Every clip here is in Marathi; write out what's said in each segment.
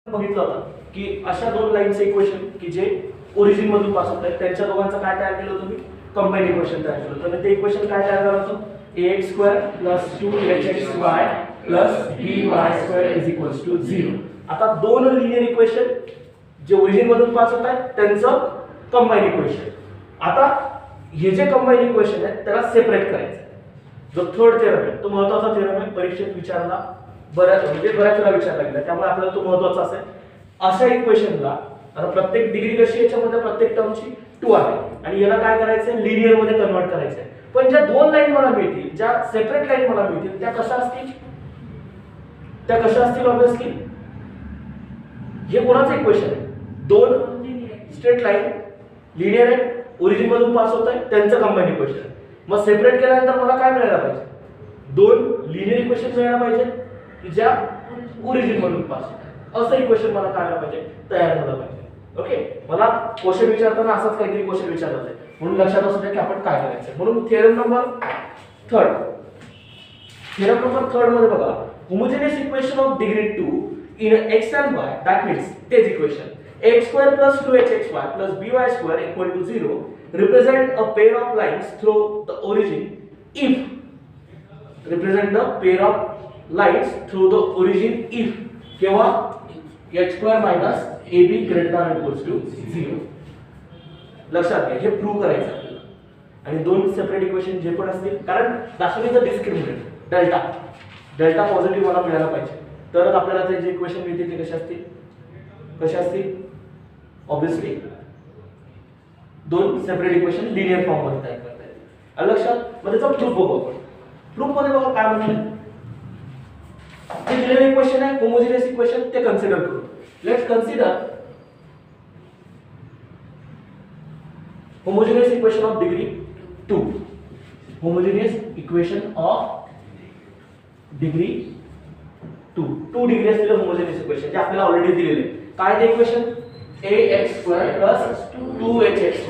बघितलं होतं की अशा दोन लाईनचे इक्वेशन की जे ओरिजिन मधून पास होत आहेत त्यांच्या दोघांचं काय तयार केलं तुम्ही कंबाईन इक्वेशन तयार केलं तर ते इक्वेशन काय तयार झालं होतं ax² + 2hxy + by² = 0. आता दोन लिनियर इक्वेशन जे ओरिजिन मधून पास होत आहेत त्यांचं कंबाईन इक्वेशन. आता हे जे कंबाईन इक्वेशन आहे त्याला सेपरेट करायचं. जो थर्ड थेरम आहे तो महत्त्वाचा थेरम आहे, परीक्षेत विचारला बऱ्याच वेळा विचारला गेला, त्यामुळे आपल्याला तो महत्त्वाचा असेल. अशा इक्वेशनला आता प्रत्येक डिग्री कशी याच्यामध्ये प्रत्येक टर्मची 2 आहे आणि याला काय करायचंय लिनियर मध्ये कन्वर्ट करायचंय. पण ज्या दोन लाईन मला मिळतील, ज्या सेपरेट लाईन मला मिळतील त्या कशा असतील? त्या कशा असतील? ऑब्वियसली हे कोणाचं इक्वेशन आहे? दोन स्ट्रेट लाईन लिनियर आहे, ओरिजिन मधून पास होत आहे, त्यांचं कंबाईन इक्वेशन आहे. मग सेपरेट केल्यानंतर मला काय मिळायला पाहिजे? दोन लिनियर इक्वेशन मिळायला पाहिजे की ज्या ओरिजिन मधून पास होत आहे. असं इक्वेशन मला काय पाहिजे? तयार झालं पाहिजे. ओके, मला क्वेश्चन विचारताना असाच काहीतरी क्वेश्चन विचारला जाईल म्हणून लक्षात असू द्या की आपण काय करायचं. म्हणून थेरम नंबर 3 मध्ये बघा, homogeneous equation of degree 2 in x and y, that means तेच equation ax² + 2hxy + by² = 0 represent a pair of lines through the origin if represent the pair of lines through the origin if केव्हा h² - ab ≥ 0. लक्षात घ्या, हे प्रूव्ह करायचं आपल्याला. आणि दोन सेपरेट इक्वेशन जे पण असतील, कारण दाखवण्याचं डिस्क्रिमिनंट डेल्टा पॉझिटिव्ह मला मिळायला पाहिजे तरच आपल्याला ते जे इक्वेशन मिळतील ते कसे असतील ऑब्वियसली दोन सेपरेट इक्वेशन लिनियर फॉर्म मध्ये तयार करता येतील. लक्षात मध्ये त्याचा प्रूफ बघू आपण. प्रूफ मध्ये बघा काय म्हणतात. हे लिनियर इक्वेशन आहे, होमोजेनियस इक्वेशन, ते कन्सिडर करू. Let's consider homogeneous equation of degree 2. Homogeneous equation of degree 2 degree असलेले homogeneous equation जे आपल्याला ऑलरेडी दिलेले. काय ते इक्वेशन? ax² + 2hxy +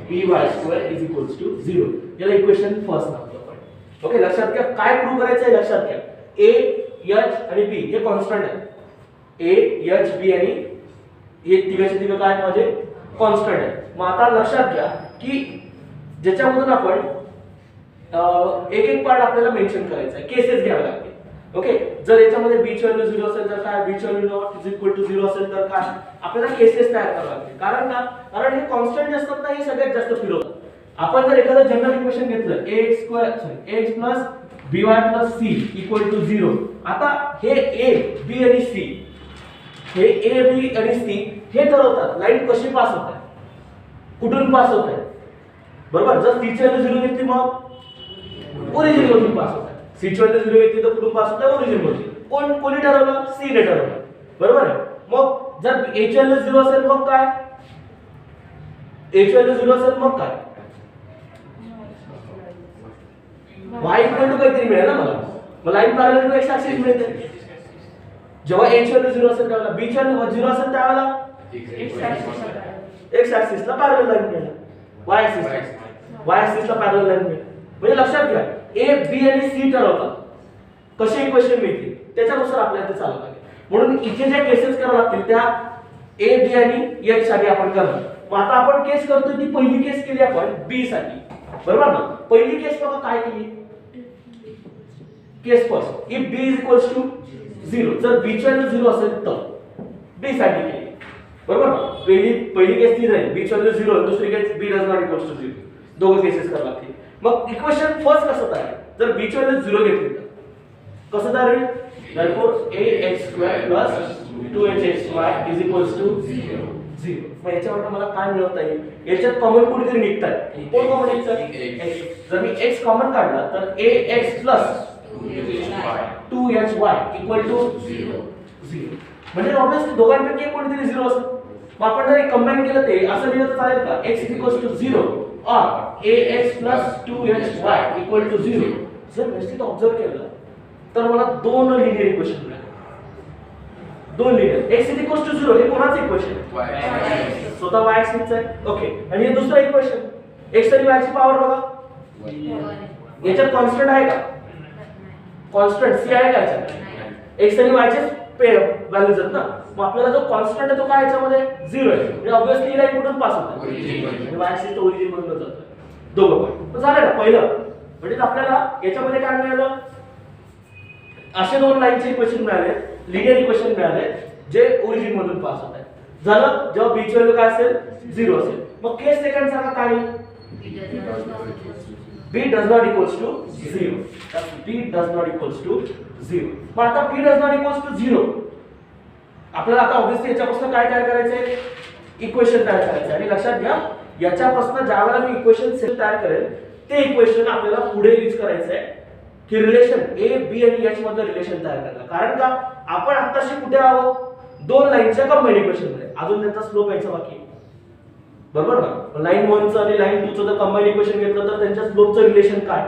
by² = 0. याला इक्वेशन फर्स्ट नाव देऊ आपण. ओके, लक्षात घ्या काय प्रूव्ह करायचं आहे. लक्षात घ्या a h आणि b हे कॉन्स्टंट आहे. a h b आणि हे तिघाचे तिघ काय म्हणजे कॉन्स्टंट आहे. मग आता लक्षात घ्या की ज्याच्यामधून आपण एक एक पार्ट आपल्याला मेन्शन करायचा आहे, केसेस घ्यावे लागतील. ओके, जर याच्यामध्ये b ची व्हॅल्यू 0 असेल तर काय, b ची व्हॅल्यू ≠ 0 असेल तर काय, आपल्याला केसेस तयार करावे लागतील. कारण का? कारण हे कॉन्स्टंट असतात ना, हे सगळ्यात जास्त फिरवतात. आपण जर एखादं जनरल इक्वेशन घेतलं ax + by + c = 0. आता हे a b आणि c, हे a b आणि c हे ठरवतात लाईन कशी पास होत आहे, कुठून पास होत आहे. बरोबर, जर c ची व्हॅल्यू 0 घेतली मग ओरिजिन मधून पास होत आहे. c ची व्हॅल्यू 0 घेतली तर कुठून पास होत आहे? ओरिजिन मधून. कोणी ठरवलं? c ने ठरवलं. बरोबर आहे. मग जर a ची व्हॅल्यू 0 असेल मग काय? a ची व्हॅल्यू 0 असेल मग काय? y = काहीतरी मिळेल ना मला line parallel to x axis मिळते. जेव्हा a ची व्हॅल्यू 0 असेल त्यावेळेला, b ची व्हॅल्यू 0 असेल त्यावेळेला x ऍक्सिसला पॅरलल लाईन मिळेल, y ऍक्सिसला पॅरलल लाईन मिळेल. म्हणजे लक्षात घ्या a b आणि c ठरवतात कसे इक्वेशन मिळतील, त्याच्यानुसार आपल्याला ते चालू लागेल. म्हणून इथे ज्या केसेस कराव्या लागतील त्या a b आणि h साठी आपण करणार. मग आता आपण केस करतोय ती पहिली केस केली आपण b साठी. बरोबर ना? पहिली केस बघा काय केली. केस फर्स्ट इफ b = 0, जर b ची व्हॅल्यू 0 असेल तर b साठी केली. बरोबर ना? पहिली केस ती जाईल b ची व्हॅल्यू 0, दुसरी केस b ≠ 0. दोघं केसेस करावे लागतील. मग इक्वेशन फर्स्ट कसं तयार? जर b ची व्हॅल्यू 0 घेतली तर कसं तयार होईल? therefore ax² + 2hxy = 0. मग याच्यावर मला काय मिळवता येईल? याच्यात कॉमन कुठेतरी निघतात. कोण कॉमन निघतात? जर मी x कॉमन काढला तर ax + 2hy = 0. म्हणजे ऑब्वियसली दोघांपैकी एक कोणतरी 0 असेल. मग आपण जर कंबाईन केलं ते असं लिहिलं तर चालेल का? x = 0 or ax + 2hy = 0. जर व्यवस्थित ऑब्झर्व केलं तर मला दोन लिनियर इक्वेशन मिळाले. दोन लिनियर x = 0 हे कोणाचं इक्वेशन आहे? स्वतः y ऍक्सिसचं आहे. ओके, आणि हे दुसरं इक्वेशन x आणि y ची पॉवर बघा. याच्यात कॉन्स्टंट आहे का? कॉन्स्टंट c आहे का याच्यात? x आणि y चे व्हॅल्यूज आहेत ना, मग आपल्याला जो कॉन्स्टंट आहे तो काय याच्यामध्ये 0 आहे, म्हणजे ऑब्विसली लाईन कुठून पास होत आहे, म्हणजे y ऍक्सिस तो ओरिजिन मधून जातो दोघं पण. तर झालं ना पहिलं, म्हणजे आपल्याला याच्यामध्ये काय मिळालं, असे दोन लाईनचे इक्वेशन मिळाले, लिनियर इक्वेशन मिळाले जे ओरिजिन मधून पास होत आहे. झालं, जेव्हा b ची व्हॅल्यू काय असेल 0 असेल. मग केस सेकंड सांगा काय, b does not equals to 0. b does not equals to 0. मग आता b does not equals to 0 आपल्याला आता ऑब्वियसली याच्यापासून काय तयार करायचंय, इक्वेशन तयार करायचं. आणि लक्षात घ्या, याच्यापासून ज्यावेळेला मी इक्वेशन सेट तयार करेल ते इक्वेशन आपल्याला पुढे यूज करायचं आहे की रिलेशन a b आणि h मधलं रिलेशन तयार करायला. कारण का आपण आत्ताशी कुठे आहोत, दोन लाईनच्या कंबाईन इक्वेशन मध्ये, अजून त्यांचा स्लोप यायचा बाकी आहे, बरोबर ना. लाईन 1 चं आणि लाईन 2 चं जर कंबाईन इक्वेशन घेतलं तर त्यांच्या स्लोपचं रिलेशन काय,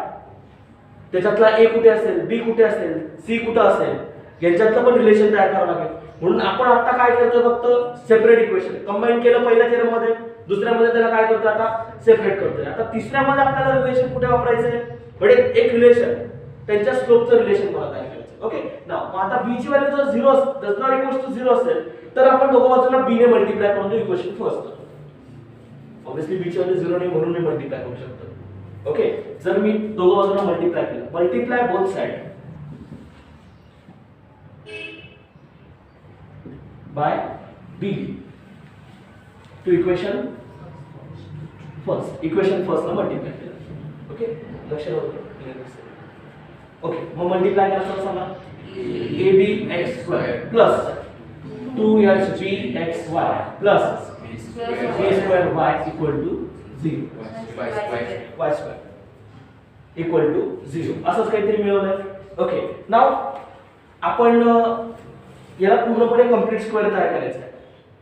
त्याच्यातला a कुठे असेल, b कुठे असेल, c कुठे असेल, यांच्यातलं पण रिलेशन तयार करावं लागेल. म्हणून आपण आता काय करतोय, फक्त सेपरेट इक्वेशन कंबाईन केलं पहिल्या थेरम मध्ये, दुसऱ्यामध्ये त्याला काय करतोय आता सेपरेट करतोय. आता तिसऱ्यामध्ये आपल्याला रिलेशन कुठे वापरायचंय, म्हणजे एक रिलेशन त्यांच्या स्लोपचं रिलेशन मला तयार करायचं. ओके नाउ मग आता b ची व्हॅल्यू जर 0 डज नॉट इक्वल्स टू 0 असेल तर आपण दोघं बाजूला b ने मल्टिप्लाय करून इक्वेशन फर्स्ट करतो. ऑब्वियसली b ची व्हॅल्यू 0 नाही म्हणून मी मल्टिप्लाय करू शकतो. ओके, जर मी दोघं बाजूला मल्टिप्लाय केलं, multiply both side by b to equation first, equation first ला मल्टिप्लाय केलं. ओके, लक्षात ठेवा. ओके, मग मल्टिप्लाय करायचं सांगा, abx² plus 2hbxy plus a²y equal to 0, y² equal to 0 असंच काहीतरी मिळवलंय. ओके, नाउ आपण याला पूर्णपणे कंप्लीट स्क्वेअर तयार करायचा आहे.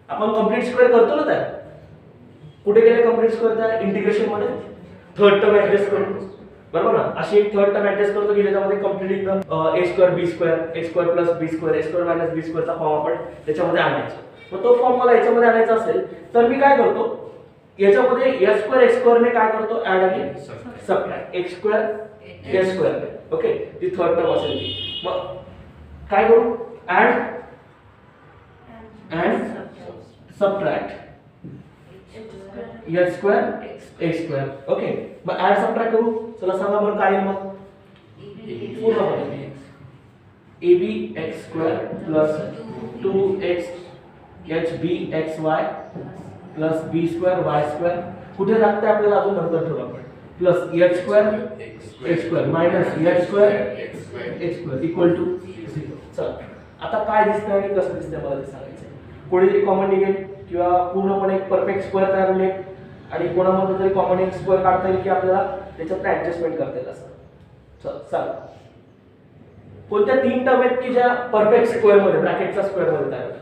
आपण कंप्लीट स्क्वेअर करतो ना, तयार कुठे गेले कंप्लीट स्क्वेअर तयार, इंटिग्रेशन मध्ये थर्ड टर्म ऍडजस्ट करतो, बरोबर ना. अशी एक थर्ड टर्म ऍडजस्ट करतो की ज्याच्यामध्ये कंप्लीट एकदम a² b² a² plus b² a² minus b² चा फॉर्म आपण त्याच्यामध्ये आणायचा. मग तो फॉर्म मला याच्यामध्ये आणायचा असेल तर मी काय करतो, याच्यामध्ये h² x² ने काय करतो, ऍड आणि सबट्रॅक्ट x² s². ओके, ती थर्ड टर्म असेल ती. मग काय करू, add and subtract h² x². Okay, मग ऍड सबट्रॅक्ट करू. चला सांगा बरं काय येईल, मग पूर्णपणे abx² plus 2hbxy plus b²y². कुठे लागते आपल्याला अजून नंतर ठेवू आपण, plus h² x² minus h² x² equal to 0. चला आता काय दिसतंय आणि कसं दिसतंय मला ते सांगायचं. कोणीतरी कॉमन निघेल किंवा पूर्णपणे एक परफेक्ट स्क्वेअर तयार होईल, आणि कोणामध्ये तरी कॉमन एक स्क्वेअर काढता येईल की आपल्याला त्याच्यात ऍडजस्टमेंट करता येईल असं. चल सांग, कोणत्या तीन टर्म आहेत की ज्या परफेक्ट स्क्वेअर मध्ये, ब्रॅकेटच्या स्क्वेअर मध्ये तयार होतात,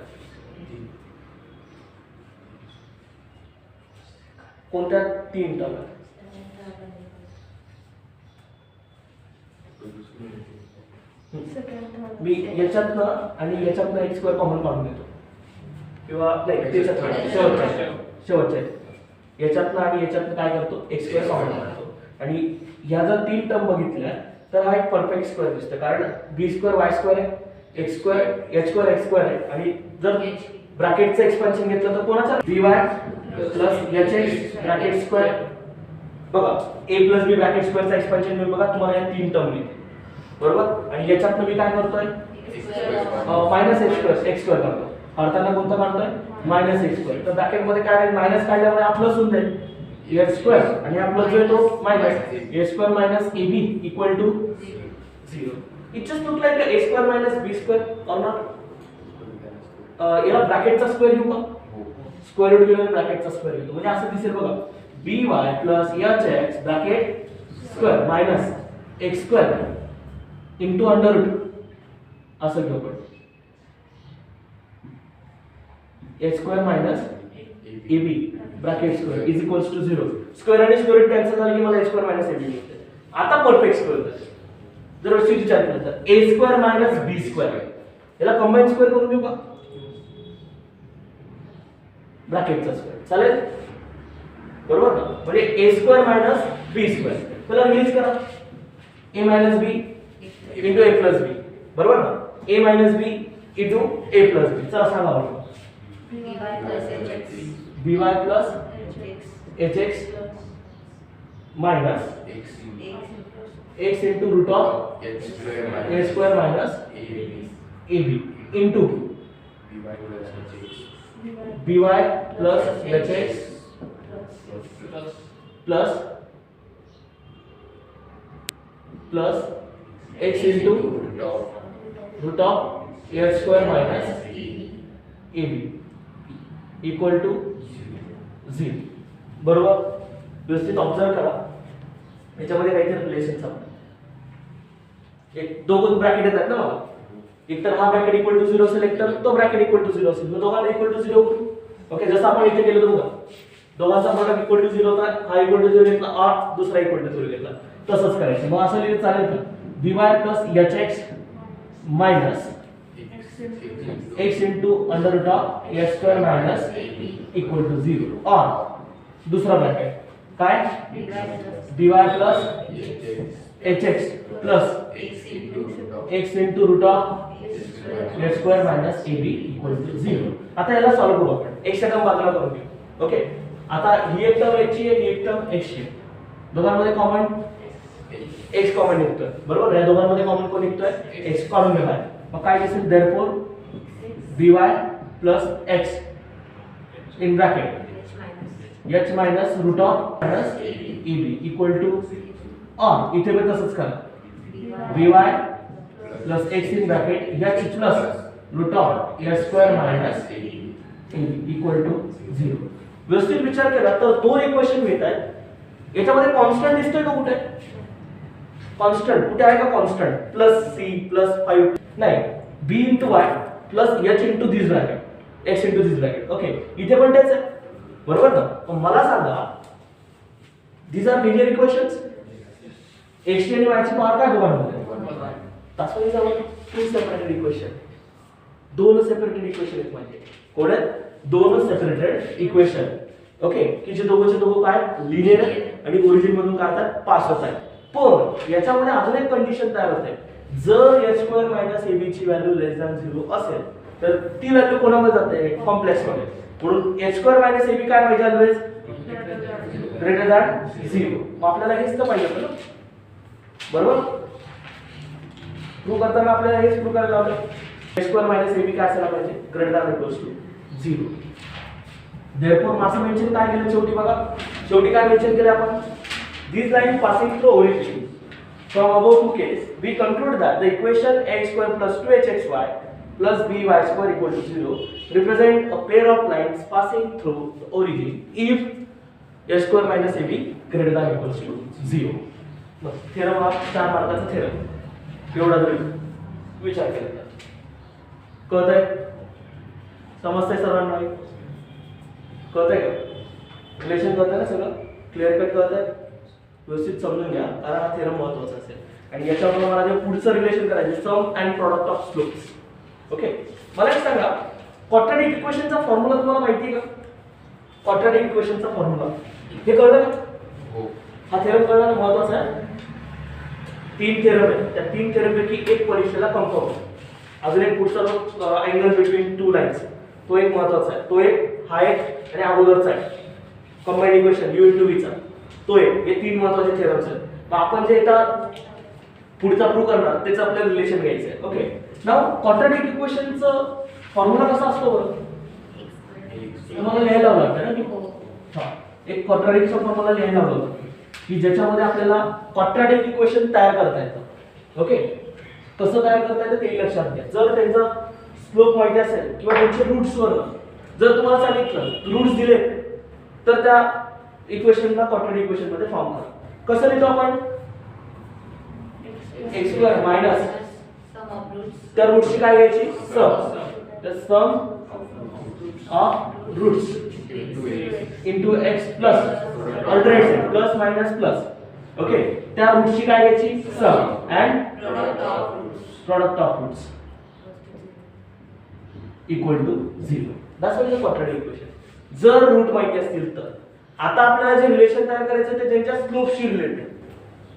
कोणत्या तीन टर्म आहेत? मी याच्यातनं आणि याच्यातनं एक स्क्वेअर कॉमन काढून देतो, किंवा नाही त्याच्यात शेवटच्या याच्यातनं आणि याच्यातनं काय करतो, x² कॉमन काढतो. आणि ह्या जर तीन टर्म बघितल्या तर हा एक परफेक्ट स्क्वेअर दिसतो, कारण b² y² आहे, x² h² x² आहे. आणि जर ब्रॅकेटचं एक्सपान्शन घेतलं तर कोणाचा, by plus hx bracket square. बघा a प्लस b ब्रॅकेट स्क्वेअरचा एक्सपान्शन मिळेल बघा तुम्हाला या तीन टर्म मिळतील, बरोबर. आणि याच्यातनं मी काय करतोय, मायनस x² करतो. अर्थाला कोणता काढतोय, मायनस x². तर ब्रॅकेट मध्ये काय राहील, मायनस काढल्यामुळे हा प्लस होऊन जाईल h² आणि हा प्लस जो आहे तो minus a² minus ab equal to 0. It just look like a² minus b² or not. याला ब्रॅकेटचा स्क्वेअर घेऊ का, स्क्वेअर रूट घेऊन ब्रॅकेटचा स्क्वेअर घेतो, म्हणजे असं दिसेल बघा, by plus hx bracket square minus x² into under root असं घेऊ आपण, h² minus ab bracket square is equals to 0. Square आणि स्क्वेअर रूट कॅन्सल झाले की मला h² मायनस ab मिळते. आता परफेक्ट स्क्वेअर जर अशी विचार केला तर a² मायनस b² याला कंबाईन स्क्वेअर करून घेऊ का, ब्रॅकेटचा स्क्वेअर चालेल, बरोबर ना. म्हणजे a² मायनस b², त्याला रिलीज करा, a minus b into a plus b, बरोबर ना. a minus b into a plus b. चला सांगा बरं. by plus hx minus x into root of a square minus ab into by plus hx plus x into root of a square minus ab equal to 0. बरोबर. व्यवस्थित ऑब्झर्व करा. याच्यामध्ये काहीतरी रिलेशन सापडेल. एक दोन ब्रॅकेट येतात ना मला. एक तर हा ब्रॅकेट इक्वल टू 0 असेल, एक तर तो ब्रॅकेट इक्वल टू 0 असेल. मग दोघांना इक्वल टू 0 करू. ओके, जसं आपण इथे केलं बघा. दोघांचा प्रोडक्ट इक्वल टू 0 होता. हा इक्वल टू 0 घेतला, हा दुसरा इक्वल टू 0 घेतला. तसंच करायचं. मग असं लिहिलं चालेल का? by plus hx minus x into under root of a square minus equal to 0 और दूसरा ब्रैकेट काय by plus hx plus x into root of a square minus ab equal to 0. आता याला सॉल्व करू आपण. x च्या टर्म बाजूला करून घेऊ. ओके, आता ही एक टर्म x ची आहे, ही एक टर्म x ची आहे. दोघांमध्ये कॉमन x कॉमन निघतोय. बरोबर. या दोघांमध्ये कॉमन कोण निघतोय? x काढून घ्या बाहेर. मग काय दिसेल? therefore by plus x in bracket h minus root of minus ab equal to और इथे पण तसंच करा. by plus x in bracket h plus root of a square minus ab equal to 0. व्यवस्थित विचार केला तर दोन इक्वेशन मिळतात. याच्यामध्ये कॉन्स्टंट दिसतोय का कुठे? कॉन्स्टंट कुठे आहे का? कॉन्स्टंट प्लस c प्लस 5 नाही, b into y plus h into this bracket x into this bracket. Okay, इथे पण तेच आहे. बरोबर ना? पण मला सांगा, these are linear equations. x आणि y ची पॉवर काय दोघांमध्ये? that's why is our two separated equation. दोन सेपरेटेड इक्वेशन आहेत म्हणजे. कोण आहेत? दोन सेपरेटेड इक्वेशन. ओके, की जे दोघंचे दोघं काय लिनियर आहे आणि ओरिजिन मधून काढतात पास होत आहे. पण याच्यामध्ये अजून एक कंडिशन तयार होते. जर h स्क्वेअर मायनस ab ची व्हॅल्यू लेस दॅन 0 असेल तर ती व्हॅल्यू कोणामध्ये जाते? कॉम्प्लेक्स मध्ये. म्हणून h स्क्वेअर मायनस ab काय पाहिजे? Always greater than 0. मग आपल्याला हेच तर पाहिजे होतं ना. बरोबर. प्रूव्ह करताना आपल्याला हेच प्रूव्ह करायला लावलं. h स्क्वेअर मायनस ab काय असायला पाहिजे? Greater than equals to 0. Therefore मागचं मेन्शन काय केलं शेवटी बघा. शेवटी काय मेन्शन केलं आपण? These lines passing through origin from above two case, we conclude that the equation x square plus 2hxy plus by square equal to 0 represent a pair of lines passing through the origin if h square minus ab greater than equals to 0. Bus theorem हा 4 मार्काचा थेरम. एवढा जरी विचार केला तर कळतंय? समजतंय सर्वांना? कळतंय का? रिलेशन कळतंय ना? सगळं क्लिअर कट कळतंय? व्यवस्थित समजून घ्या, कारण हा थेरम महत्त्वाचा असेल. आणि याच्यावर मला जे पुढचं रिलेशन करायचे sum and product of slopes. Okay, मला एक सांगा, क्वाड्रॅटिक इक्वेशनचा फॉर्म्युला तुम्हाला माहिती आहे का? क्वाड्रॅटिक इक्वेशनचा फॉर्म्युला हे कळलं का? हो. हा थेरम कळणं महत्त्वाचा आहे. 3 थेरम आहेत. त्या 3 थेरम पैकी एक परीक्षेला कन्फर्म. अजून एक पुढचा अँगल बिटवीन टू लाईन्स, तो एक महत्त्वाचा आहे. तो एक हा एक आणि अगोदरचा आहे combined equation u into v चा, तो एक. हे 3 महत्त्वाचे थेरम्स आहेत. मग आपण जे आता पुढचा प्रूव्ह करणार त्याचं आपल्याला रिलेशन घ्यायचं आहे. ओके, नाउ क्वाड्रॅटिक इक्वेशनचं फॉर्म्युला कसा असतो बरं? तुम्हाला लिहायला लागतं ना की हां, एक क्वाड्रॅटिकचा फॉर्म्युला लिहायला लागतो की ज्याच्यामध्ये आपल्याला क्वाड्रॅटिक इक्वेशन तयार करता येतं. ओके, कसं तयार करता येतं ते लक्षात घ्या. जर त्यांचा स्लोप माहिती असेल किंवा त्यांचे रूट्सवर जर तुम्हाला सांगितलं रूट्स दिले तर त्या इक्वेशनला क्वाड्रॅटिक इक्वेशन मध्ये फॉर्म करा. कसं लिहितो आपण? x स्क्वेअर मायनस त्या रूट्सची काय घ्यायची? सम. तर sum of roots into x plus alternate plus minus plus. Okay, त्या रूट्सची काय घ्यायची? Sum and product of roots equal to 0. That's what is a quadratic equation. जर रूट माहिती असतील तर. आता आपल्याला जे रिलेशन तयार करायचं ते त्यांच्या स्लोपशी रिलेटेड.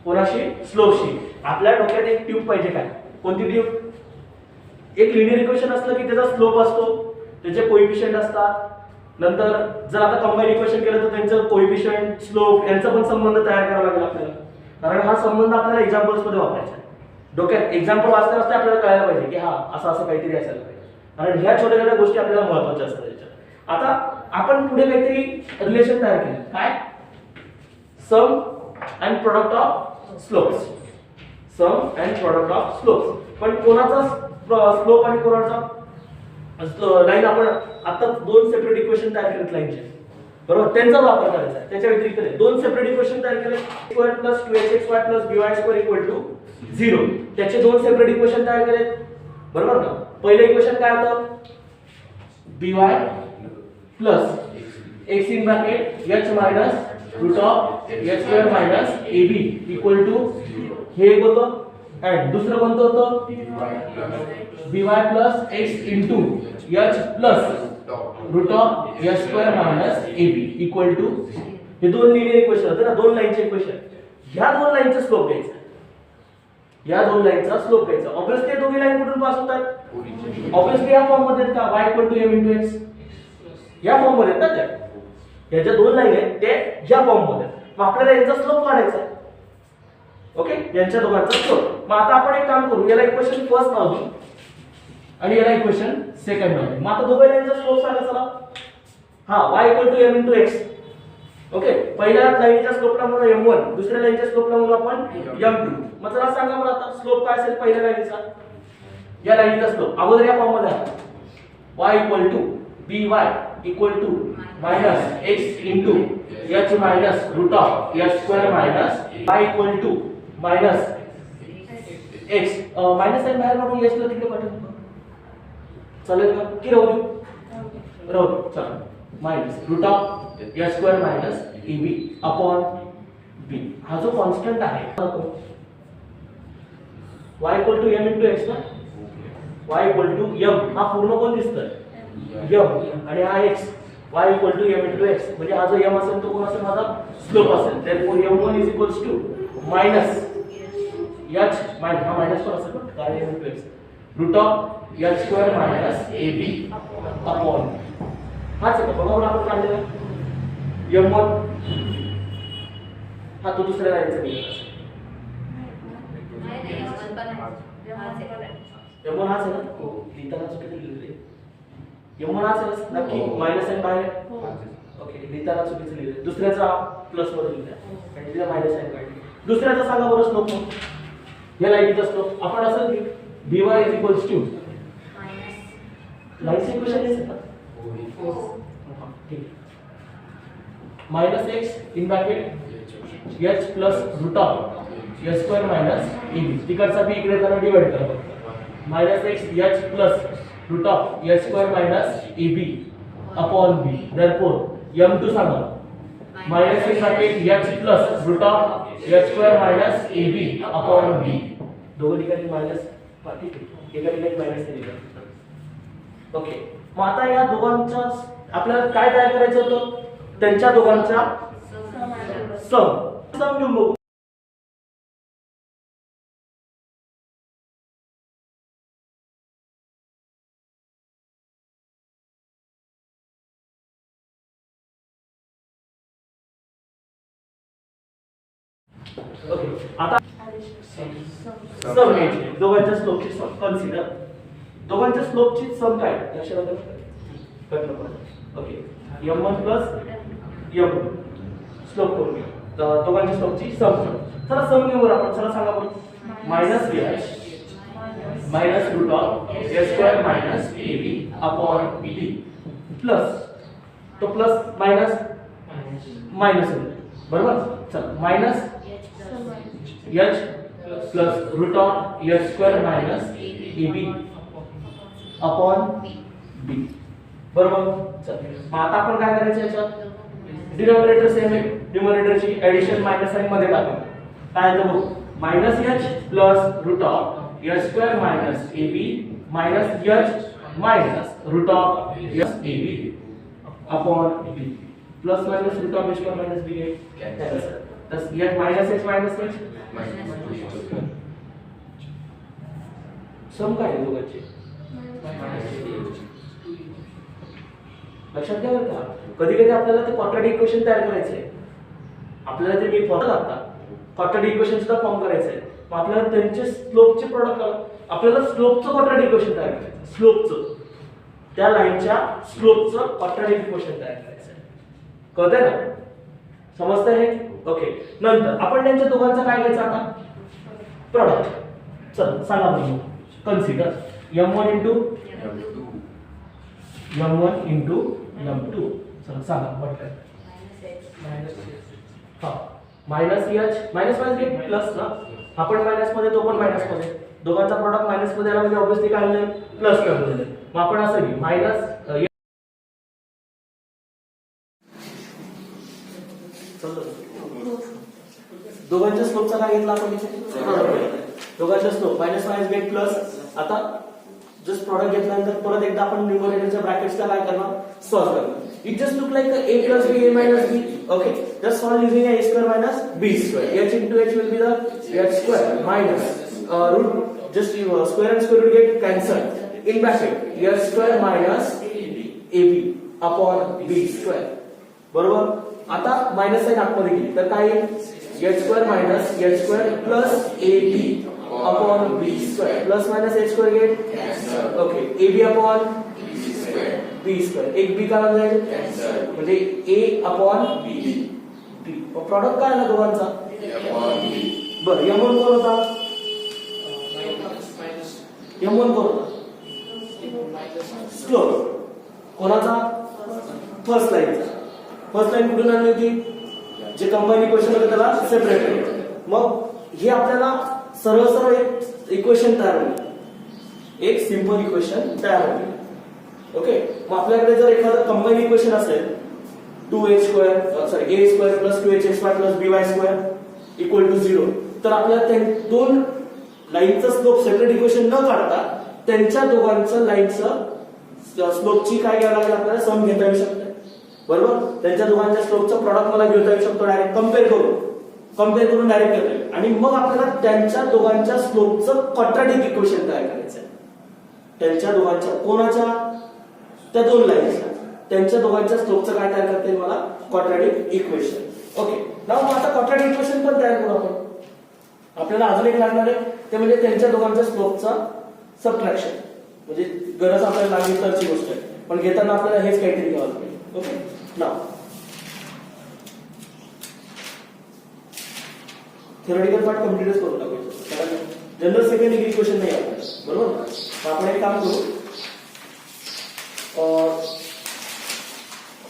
कोणाशी? स्लोपशी. आपल्या डोक्यात एक ट्यूब पाहिजे. काय? कोणती ट्यूब? एक लिनियर इक्वेशन असलं की त्याचा स्लोप असतो, त्याचे कोएफिशियंट असतात. नंतर जर आता कंबाईन इक्वेशन केलं तर त्यांचं कोएफिशियंट स्लोप यांचा पण संबंध तयार करावा लागेल आपल्याला, कारण हा संबंध आपल्याला एक्झाम्पल्स मध्ये वापरायचा आहे. डोक्यात एक्झाम्पल वाचता वाचता आपल्याला कळायला पाहिजे की हा असं असं काहीतरी असायला पाहिजे, कारण ह्या छोट्या छोट्या गोष्टी आपल्याला महत्त्वाच्या असतात याच्यात. आता आपण पुढे काहीतरी रिलेशन तयार केलं, काय? Sum and product of slopes. Sum and product of slopes. पण कोणाचा स्लोप आणि कोणाचा लाईन आपण आता दोन सेपरेट इक्वेशन तयार केलेत लाईनचे, बरोबर, त्यांचा वापर करायचा आहे. त्याच्या व्यतिरिक्त दोन सेपरेट इक्वेशन तयार केले, square plus 2xy plus by square equal to 0. त्याचे दोन सेपरेट इक्वेशन तयार केले, बरोबर ना. पहिलं इक्वेशन काय होतं? by plus x in bracket h minus root of h square minus ab equal to हे एक होतं. आणि दुसरं कोणतं होतं? by plus x into h plus root of h square minus ab equal to, हे दोन लिनियर इक्वेशन होते ना, दोन लाईनचे इक्वेशन. ह्या दोन लाईनचा स्लोप घ्यायचा, या दोन लाईनचा स्लोप घ्यायचा. ऑब्वियसली दोन्ही लाईन कुठून पास होतात? ऑब्वियसली या फॉर्म मध्ये आहेत का? y equal to m into x या फॉर्म मध्ये आहेत ना त्या. या ज्या दोन लाईन आहेत ते या फॉर्म मध्ये आहेत. मग आपल्याला यांचा स्लोप काढायचा आहे. ओके, यांच्या दोघांचा स्लोप. मग आता आपण एक काम करू, याला इक्वेशन फर्स्ट नाव देऊ आणि याला इक्वेशन सेकंड नाव देऊ. मग आता दोघा लाईनचा स्लोप सांगा चला. हा, y equal to m into x. Okay, पहिल्या लाईनच्या स्लोपला म्हणून m1, दुसऱ्या लाईनच्या स्लोपला म्हणून आपण m2. मग चला सांगा मला आता स्लोप काय असेल पहिल्या लाईनचा? या लाईनचा स्लोप अगोदर या फॉर्म मध्ये आहे, y equal to by equal to minus x into h minus root of h square minus y equal to minus x minus sign बाहेर काढून h ला तिकडे पाठवू चालेल का? की राहू देऊ? राहू देऊ, चला. Minus root of h square minus ab upon b. हा जो कॉन्स्टंट आहे y equal to m into x ना, y इक्वल टू m, हा पूर्ण कोण दिसतोय? m. आणि हा x, y equal to m into x, म्हणजे हा जो m असेल तो कोण असेल? माझा स्लोप असेल. Therefore m1 is equals to minus h minus, हा मायनस पण असेल कारण m into x root of h square minus ab upon, हाच आहे बरोबर आपण काढलेला m1. हा तो दुसऱ्या लाईनचा निघाला असेल. m1 हाच आहे ना, लिहिताना चुकीचं लिहिलेलं आहे. m1 हाच आहे नक्की, मायनस साइन बाहेर. ओके, लिहिताना चुकीचं लिहिलं. दुसऱ्याचा प्लस मध्ये लिहिला आणि तिला मायनस साइन काढली. दुसऱ्याचा सांगा बरं स्लोप. या लाईनचा स्लोप आपण असं लिहू, by इज इक्वल्स टू लाईनचे इक्वेशन आहे ना, ठीक, minus x in bracket h plus root of h square minus ab. तिकडचा b इकडे त्याला डिवाइड करा. Minus x h plus root of h square minus ab upon b. Therefore m2 सांगा, minus x bracket h plus root of h square minus ab upon b. दोघं ठिकाणी मायनस, ठीक आहे, एका ठिकाणी मायनस दिलेलं. ओके, मग आता या दोघांचा आपल्याला काय तयार करायचं होतं? त्यांच्या दोघांचा सम घेऊन बघू. ओके, आता सम घ्यायची दोघांच्या स्लोपची सम कन्सिडर. दोघांच्या स्लोपची सम काय लक्षात आलं? Okay, m1 plus m2 slope करून घेऊ. तर दोघांच्या स्लोपची सम. चला सम घेऊ बरं आपण. चला सांगा बरं. Minus h minus root of h square minus ab upon b plus, तो प्लस मायनस मायनस बरोबर. चला minus h plus root of h square minus ab upon b बरोबर. चल मग आता आपण काय करायचं याच्यात? डिनॉमिनेटर सेम आहे, न्यूमरेटरची एडिशन मायनस साइन मध्ये टाकू. काय येतं बघ, minus h plus root of h square minus ab minus h minus root of h ab upon b plus minus root of h square minus b है. Thus h minus h minus h sum काय आहे दोघांचे? लक्षात घ्या बरं का, कधी कधी आपल्याला ते क्वाड्रॅटिक इक्वेशन तयार करायचंय, आपल्याला ते मी फॉर्म लागतात क्वाड्रॅटिक इक्वेशन सुद्धा फॉर्म करायचंय. मग आपल्याला त्यांचे स्लोपचे प्रोडक्ट, आपल्याला स्लोपचं क्वाड्रॅटिक इक्वेशन तयार करायचं, स्लोपचं त्या लाईनच्या स्लोपचं क्वाड्रॅटिक इक्वेशन तयार करायचं. कळतंय ना, समजतंय हे? ओके. नंतर आपण त्यांच्या दोघांचं काय घ्यायचं आता, प्रोडक्ट. चल सांगा बरं, consider m1 into m1 into m2. चला सांगा व्हॉट काय, हा minus h minus minus gate plus ना, आपण मायनस मध्ये तो पण मायनस मध्ये, दोघांचा प्रोडक्ट मायनस मध्ये आला म्हणजे ऑब्वियसली काय होईल, प्लस टर्म होईल. मग आपण असं घेऊ मायनस दोघांच्या स्लोपचा काय घेतला आपण इथे, दोघांचा slope minus minus gate plus. आता जस्ट प्रॉडक्ट घेतल्यानंतर परत एकदा आपण न्यूमरेटरच्या ब्रॅकेट्सला काय करणार, सॉल्व करणार. It just look like a plus b a minus b. Okay, just solve using a square minus b square. H into h will be the h square minus root, just square and square root get cancelled. In bracket h square minus ab upon b square. बरोबर. आता मायनस साइन आतमध्ये गेली तर काय येईल, h square minus h square plus ab upon b square plus minus h square get cancelled. Okay, ab upon b square, एक b काय जाईल म्हणजे a upon b. प्रोडक्ट काय आला दोघांचा, बरं m1 कोण होता, m1 कोण होता, स्लोप कोणाचा, फर्स्ट लाईनचा. फर्स्ट लाईन कुठून आणली होती, जे कंबाईन इक्वेशन होतं त्याला सेपरेट करायचं. मग हे आपल्याला सरळ सरळ एक इक्वेशन तयार होईल, एक सिंपल इक्वेशन तयार होईल. ओके. मग आपल्याकडे जर एखादं कंबाईन इक्वेशन असेल 2h square sorry a square plus 2hx plus by square equal to 0, तर आपल्याला त्या दोन लाईनचं स्लोप सेपरेट इक्वेशन न काढता त्यांच्या दोघांचं लाईनचं स्लोपची काय घ्यावं लागेल, आपल्याला सम घेता येऊ शकते. बरोबर. त्यांच्या दोघांच्या स्लोपचं प्रॉडक्ट मला घेता येऊ शकतो, डायरेक्ट कम्पेअर करून डायरेक्ट घेता येईल. आणि मग आपल्याला त्यांच्या दोघांच्या स्लोपचं क्वाड्रॅटिक इक्वेशन तयार करायचं आहे. त्यांच्या दोघांच्या कोणाच्या, त्या दोन लाईन्सच्या, त्यांच्या दोघांच्या स्लोपचं काय तयार करता येईल मला, क्वाड्रॅटिक इक्वेशन. ओके. नाव मग आता क्वाड्रॅटिक इक्वेशन पण तयार करू आपण. आपल्याला अजून एक लागणार आहे ते म्हणजे त्यांच्या दोघांच्या स्लोपचा सबट्रॅक्शन, म्हणजे गरज आपल्याला लागली तरची गोष्ट आहे, पण घेताना आपल्याला हेच काहीतरी घ्यावं लागेल. ओके. नाव थेरोटिकल पार्ट कम्प्लीटच करून टाकायचं, कारण जनरल सेकंड डिग्री क्वेश्चन नाही आपल्याला. बरोबर. तर आपण एक काम करू,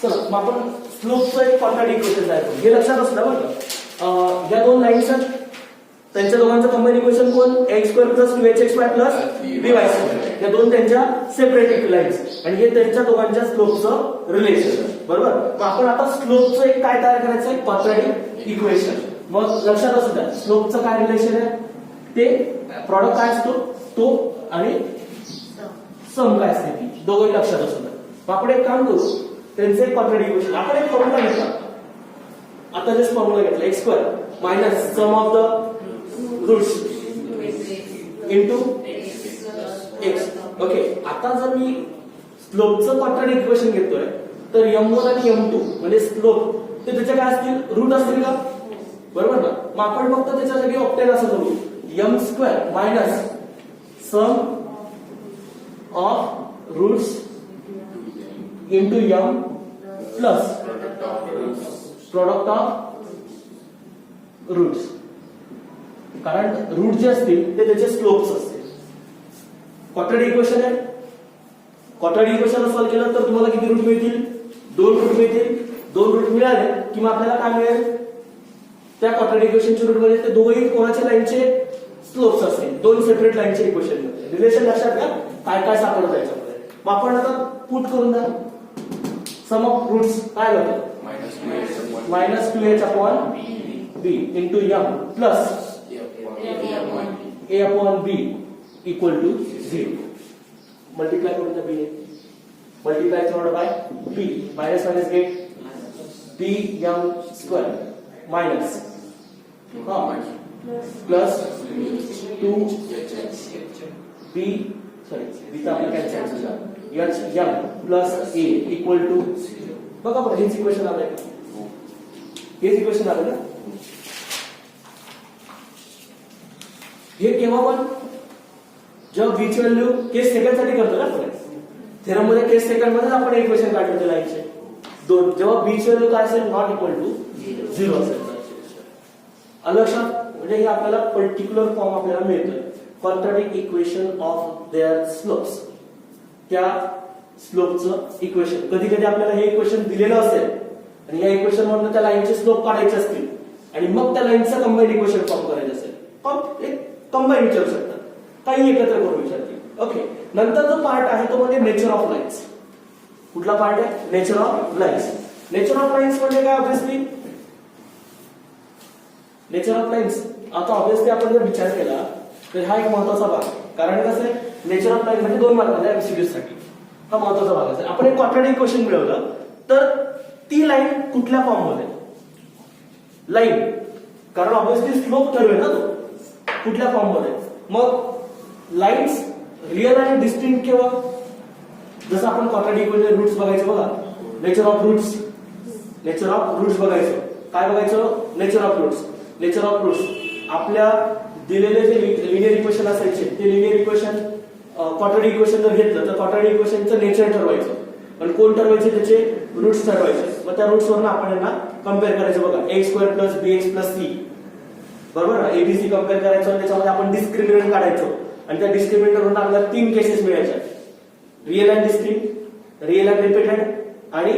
चला मग आपण स्लोपचं एक क्वाड्रॅटिक इक्वेशन तयार करू. हे लक्षात असलं बरं का, या दोन लाईन्स त्यांच्या दोघांचं कंबाईन इक्वेशन कोण, x square plus 2hx plus by square. या दोन त्यांच्या सेपरेट लाईन्स आणि हे त्यांच्या दोघांच्या स्लोपचं रिलेशन. बरोबर. मग आपण आता स्लोपचं एक काय तयार करायचं आहे, क्वाड्रॅटिक इक्वेशन. मग लक्षात असू द्या स्लोपचं काय रिलेशन आहे, ते प्रॉडक्ट काय असतो तो आणि सम काय असते ती, दोघंही लक्षात असू द्या. मग आपण एक काम करू, त्यांचं एक क्वाड्रॅटिक इक्वेशन, आपण एक फॉर्म्युला घेतला, आता जस्ट फॉर्म्युला घेतला x square minus sum of the roots into x. Okay. आता जर मी स्लोपचं क्वाड्रॅटिक इक्वेशन घेतोय तर m1 आणि m2 म्हणजे स्लोप ते त्याच्या काय असतील, रूट असतील का, बरोबर ना. मग आपण फक्त त्याच्या जागी ऑप्टेन असं करू, m square minus sum of roots into m plus product of roots. कारण रूट जे असतील ते त्याचे स्लोप्स असतील. क्वाड्रॅटिक इक्वेशन आहे, क्वाड्रॅटिक इक्वेशन सॉल्व्ह केलं तर तुम्हाला किती रूट मिळतील, 2 रूट मिळतील. 2 रूट मिळाले की मग आपल्याला काय मिळेल, त्या क्वाड्रॅटिक इक्वेशनचे रूट मध्ये ते दोघेही कोणाच्या लाईनचे स्लोप्स असतील, दोन सेपरेट लाईनचे इक्वेशन मध्ये रिलेशन लक्षात घ्या काय काय सापडतं याच्यामध्ये. मग आपण आता पुट करून द्या, सम ऑफ रूट्स काय होतं, minus 2h upon b into m plus a upon b equal to 0. Multiply करून द्या b, multiply followed by b, minus minus get b m square minus plus 2 b sorry बीचा आपल्याला कॅन्सल झाला h m plus a equal to बघा बघा हेच इक्वेशन आलंय हेच इक्वेशन आलं ना हे केव्हा पण जेव्हा बीच व्हॅल्यू केस सेकंड साठी करतो ना आपण थेरम मध्ये केस सेकंड मध्ये आपण इक्वेशन काढलं होतं लाईनचे दोन जेव्हा बीच व्हॅल्यू काय असेल नॉट इक्वल टू 0 असेल लक्षात म्हणजे हे आपल्याला पर्टिक्युलर फॉर्म आपल्याला मिळतोय quadratic equation of their slopes त्या स्लोपचं इक्वेशन कधी कधी आपल्याला हे इक्वेशन दिलेलं असेल आणि या इक्वेशन मधून त्या लाईनचे स्लोप काढायचे असतील आणि मग त्या लाईनचं कंबाईन इक्वेशन फॉर्म करायचं असेल एक कंबाईन विचारू शकतात काही एकत्र करून विचारतील ओके नंतर जो पार्ट आहे तो म्हणजे नेचर ऑफ लाईन्स कुठला पार्ट आहे nature of lines nature of lines म्हणजे काय ऑब्विसली नेचर ऑफ लाईन्स आता ऑब्विसली आपण जर विचार केला तर हा एक महत्वाचा भाग कारण कसं आहे नेचर ऑफ लाईन म्हणजे 2 मार्कांच्या एमसीक्यू साठी हा महत्वाचा भाग आहे आपण एक क्वाड्रॅटिक इक्वेशन मिळवलं तर ती लाईन कुठल्या फॉर्म मध्ये लाईन कारण ऑब्विसली स्लोप ठरवेल ना तो कुठल्या फॉर्म मध्ये मग लाईन्स रिअल आणि डिस्टिंक्ट केव्हा जसं आपण क्वाड्रॅटिक इक्वेशन रूट्स बघायचं बघा नेचर ऑफ रूट्स बघायचं काय बघायचं नेचर ऑफ रूट्स आपल्या दिलेले जे लिनियर इक्वेशन असायचे ते लिनियर इक्वेशन क्वाड्रॅटिक इक्वेशन जर घेतलं तर क्वाड्रॅटिक इक्वेशनचं नेचर ठरवायचं आणि कोण ठरवायचे त्याचे रूट्स ठरवायचे मग त्या रूट्स वरून आपण यांना कम्पेअर करायचं बघा a² + bx + c बरोबर एबीसी कम्पेअर करायचं त्याच्यामध्ये आपण डिस्क्रिमिनंट काढायचो आणि त्या डिस्क्रिमिनंट वरून आपल्याला 3 केसेस मिळायच्या real and distinct real and repeated आणि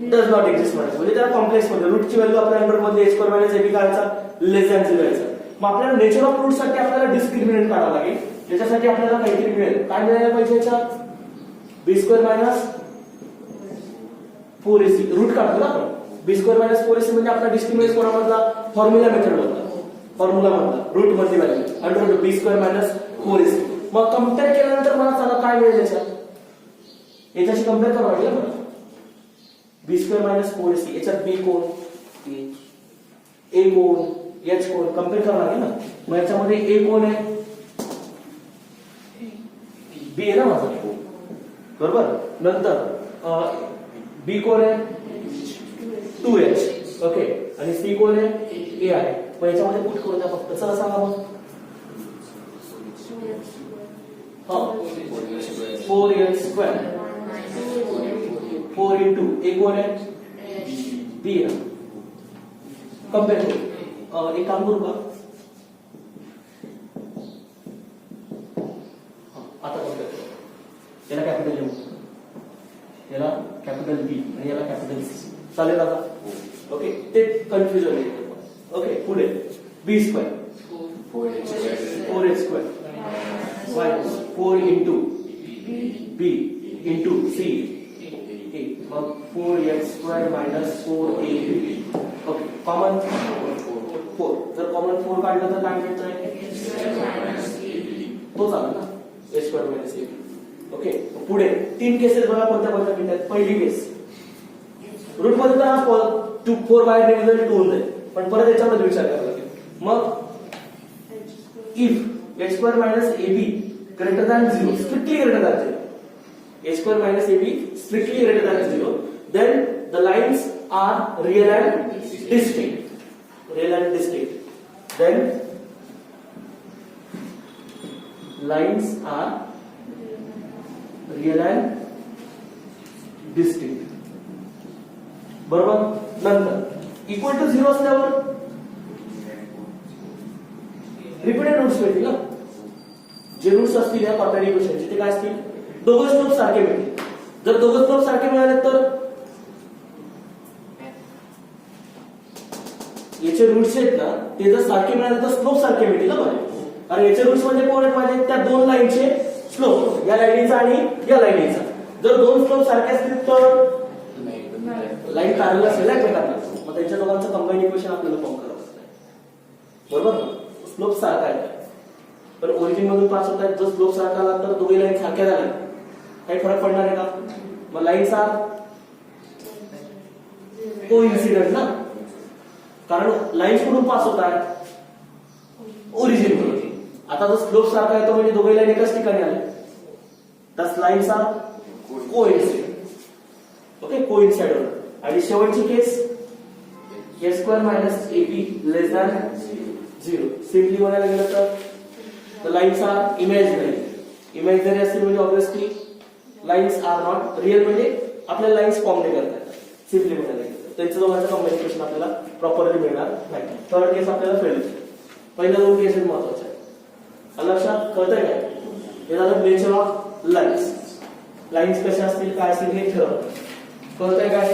डज नॉट एक्झिस्ट म्हणजे त्याला कॉम्प्लेक्स मध्ये रूटची व्हॅल्यू आपल्या अंडर मध्ये h² - ab काढायचा लेस दॅन 0 यायचा मग आपल्याला नेचर ऑफ रूट साठी आपल्याला डिस्क्रिमिनंट काढावं लागेल त्याच्यासाठी आपल्याला काहीतरी मिळेल काय मिळायला पाहिजे याच्या b² - 4ac रूट काढतो ना आपण b² - 4ac म्हणजे आपला डिस्क्रिमिनंट कोणामधला फॉर्म्युला मेथड मधला रूट मधली व्हॅल्यू अंडर b² - 4ac मग कम्पेअर केल्यानंतर मला सांगा काय मिळेल याच्याशी कम्पेअर करावं लागेल मला b² - 4ac याच्यात b कोण a कोण h कोण कम्पेअर करावं लागेल ना मग याच्यामध्ये a कोण आहे b आहे ना माझा बरोबर नंतर b कोण आहे 2h ओके आणि c कोण आहे a आहे मग याच्यामध्ये पुट करून द्या फक्त चला सांगा मग 4h² 4 into a कोण आहे b आहे कम्पेअर करू एक काम करू का आता कम्पेअर करू याला कॅपिटल लिहू याला कॅपिटल बी आणि याला कॅपिटल सी चालेल आता ओके ते कन्फ्युजन आहे ओके पुढे b² 4h² 4 into b into c मग 4h² - 4ab ओके कॉमन 4 जर कॉमन 4 काढलं तर काय मिळतंय तो चालेल ना h² - ab ओके पुढे 3 केसेस बघा कोणत्या मिळतात पहिली केस रूट मध्ये तर हा 4 बाहेर निघालं 2 होईल पण परत याच्यामध्ये विचार करावा लागेल मग if h² - ab greater than 0 strictly greater than 0 h² - ab strictly greater than 0 then the lines are real and distinct then lines are real and distinct बरोबर नंतर इक्वल टू 0 असल्यावर रिपीटेड रूट्स मिळतील ना जे रूट्स असतील या क्वाड्रॅटिक इक्वेशनचे ते काय असतील दोघं स्लोप सारखे मिळतील जर दोघं स्लोप सारखे मिळाले तर याचे रूट्स आहेत ना ते जर सारखे मिळाले तर स्लोप सारखे मिळतील ना माझे कारण याचे रूट्स म्हणजे कोण आहेत माझे त्या 2 लाईनचे स्लोप या लाईनीचा आणि या लाईनीचा जर 2 स्लोप सारखे असतील तर लाईन पॅरलल असेल एकमेकांना मग त्यांच्या दोघांचं कंबाईन इक्वेशन आपल्याला फॉर्म करावं लागतं बरोबर ना स्लोप सारखा आहे पण ओरिजिन मधून पास होत आहे जर स्लोप सारखा आला तर दोघे लाईन सारख्या झाल्या काही फरक पडणार आहे का मग लाईन्स आर कोइन्सिडेंट ना कारण लाईन्स कुठून पास होत आहे ओरिजिन कडून आता जो स्लोप सारखा येतो म्हणजे दोघे लाईन एकाच ठिकाणी आले. Thus lines are coincident. Okay, coincide. आणि शेवटची case a square minus ab less than 0. Simply म्हणायला गेलं तर the lines are imaginary. Imaginary असतील म्हणजे obviously lines are not real, म्हणजे आपल्याला लाईन्स फॉर्म नाही करता येतात. सिम्पली म्हणायला गेलं त्यांचं दोघांचं कम्युनिकेशन आपल्याला प्रॉपरली मिळणार नाही. थर्ड केस आपल्याला फेल. पहिल्या दोन केसेस महत्वाच्या आहेत. लक्षात कळतंय काय? हे झालं नेचर ऑफ लाईन्स. लाईन्स कशा असतील काय असतील हे ठरवतं. कळतंय काय?